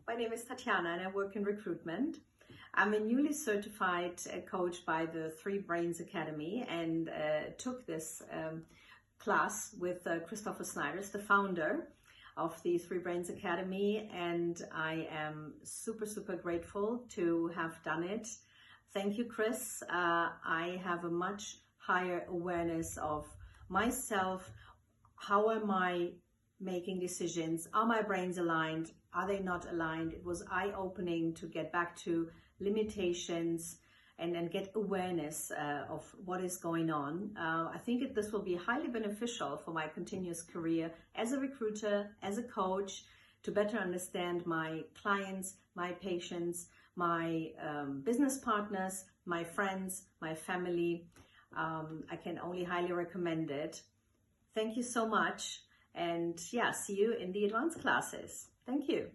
my name is Tatjana and I work in recruitment. I'm a newly certified coach by the Three Brains Academy and took this class with Christopher Snyders, the founder of the Three Brains Academy, and I am super grateful to have done it. Thank you, Chris. I have a much higher awareness of myself. How am I making decisions? Are my brains aligned? Are they not aligned? It was eye-opening to get back to limitations and get awareness of what is going on. I think this will be highly beneficial for my continuous career as a recruiter, as a coach, to better understand my clients, my patients, my business partners, my friends, my family. I can only highly recommend it. Thank you so much. And yeah, see you in the advanced classes. Thank you.